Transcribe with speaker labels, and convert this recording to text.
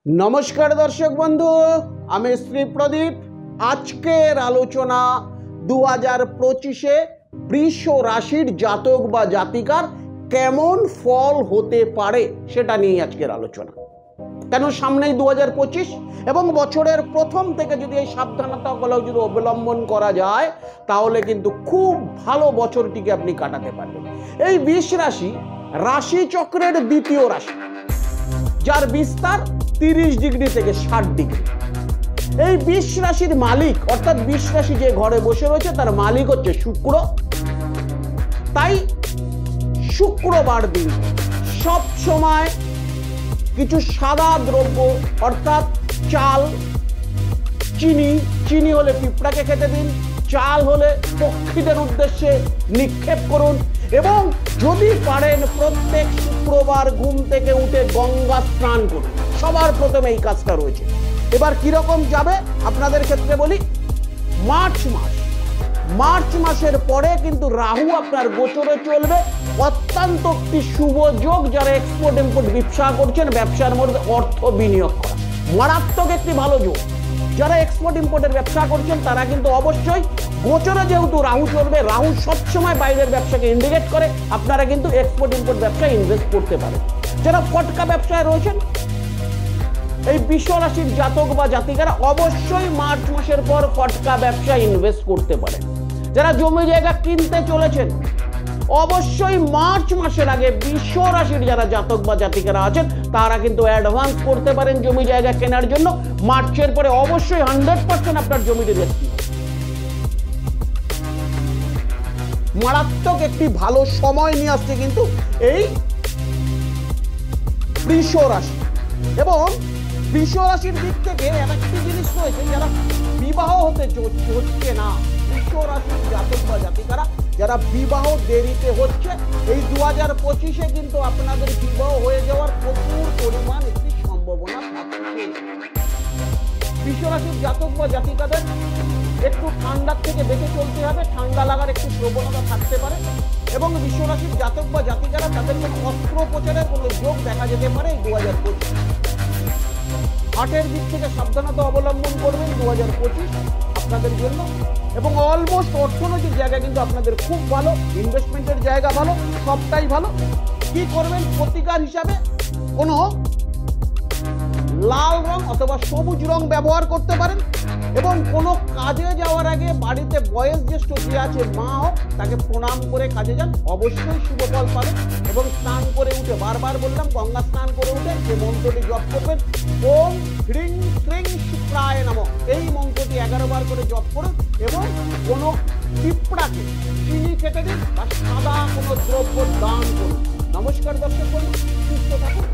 Speaker 1: नमस्कार दर्शक बंधु आमी श्री प्रदीप आजकेर आलोचना 2025 वृष राशिर जातक बा जातिकार केमन फल होते पारे सेटा निये आजकेर आलोचना। केन सामनेई 2025 एबं बछरेर प्रथम थेके जोदि एई साबधानतागुलो जोदि अवलम्बन करा जाय ताहले किन्तु खूब भालो बछरटिके आपनि काटाते पारबेन। एई वृष राशि राशि चक्रेर द्वितीय राशि जार विस्तार 30 डिग्री থেকে 60 डिग्री। এই বৃষ রাশির মালিক অর্থাৎ বৃষ রাশি যে ঘরে বসে রয়েছে তার মালিক হচ্ছে শুক্র। তাই শুক্রবার দিন সব সময় কিছু সাদা দ্রব্য অর্থাৎ চাল, চিনি হলে পিঁপড়াকে খেতে দিন, চাল হলে পক্ষীদের উদ্দেশ্যে নিক্ষেপ করুন এবং যদি পারেন প্রত্যেক শুক্রবার ঘুম থেকে উঠে গঙ্গা স্নান করুন। সবার প্রথমে এই কাজটা রয়েছে। এবার কিরকম যাবে আপনাদের ক্ষেত্রে বলি, মার্চ মাসের পরে কিন্তু রাহু আপনার গোচরে চলবে। অত্যন্ত একটি শুভ যোগ, যারা এক্সপোর্ট ইম্পোর্ট ব্যবসা করছেন ব্যবসার মধ্যে অর্থ বিনিয়োগ করা মারাত্মক একটি ভালো যোগ। যারা এক্সপোর্ট ইম্পোর্টের ব্যবসা করছেন তারা কিন্তু অবশ্যই গোচরে যেহেতু রাহু চলবে, রাহু সবসময় বাইরের ব্যবসাকে ইন্ডিকেট করে, আপনারা কিন্তু এক্সপোর্ট ইম্পোর্ট ব্যবসায় ইনভেস্ট করতে পারেন। যারা ফটকা ব্যবসায় রয়েছেন এই বৃষ রাশির জাতক বা জাতিকারা অবশ্যই মার্চ মাসের পর ফটকা ব্যবসায় ইনভেস্ট করতে পারেন। যারা জমি জায়গা কিনতে চলেছেন অবশ্যই মার্চ মাসের আগে বৃষ রাশির যারা জাতক বা জাতিকারা আছেন তারা কিন্তু অ্যাডভান্স করতে পারেন জমি জায়গা কেনার জন্য। মার্চের পরে অবশ্যই 100% আপনার জমিতে রেজিস্ট্রি মারাত্মক একটি ভালো সময় নিয়ে আসছে কিন্তু এই বৃষ রাশি। এবং বৃষ রাশির দিক থেকে একটি জিনিস রয়েছে, যারা বিবাহ হচ্ছে না, বৃষ রাশির জাতক বা জাতিকারা যারা বিবাহ দেরিতে হচ্ছে, এই 2025-এ কিন্তু আপনাদের বিবাহ হয়ে যাওয়ার প্রচুর পরিমাণ একটি সম্ভাবনা থাকছে। বৃষ রাশির জাতক বা জাতিকাদের একটু ঠান্ডার থেকে বেঁচে চলতে হবে, ঠান্ডা লাগার একটি প্রবণতা থাকতে পারে এবং বৃষ রাশির জাতক বা জাতিকারা তাদের কোনো অস্ত্রোপচারের কোনো যোগ দেখা যেতে পারে এই 2025। হার্টের দিক থেকে সাবধানতা অবলম্বন করবেন 2025 আপনাদের জন্য। এবং অলমোস্ট অর্থনৈতিক জায়গা কিন্তু আপনাদের খুব ভালো, ইনভেস্টমেন্টের জায়গা ভালো, সবটাই ভালো। কি করবেন প্রতিকার হিসাবে কোনো লাল রং অথবা সবুজ রং ব্যবহার করতে পারেন এবং কোনো কাজে যাওয়ার আগে বাড়িতে বয়োজ্যেষ্ঠ যে আছে মা হোক তাকে প্রণাম করে কাজে যান, অবশ্যই শুভ ফল পাবেন। এবং স্নান করে উঠে বারবার বললাম গঙ্গা স্নান করে উঠে যে মন্ত্রটি জপ করবেন, ওম হ্রিং শ্রীং শুক্রায় নমঃ, এই মন্ত্রটি 11 বার করে জপ করুন এবং কোনো পিঁপড়াকে চিনি খেতে দিন বা সাদা কোনো দ্রব্য দান করুন। নমস্কার দর্শক বন্ধু, সুস্থ থাকুন।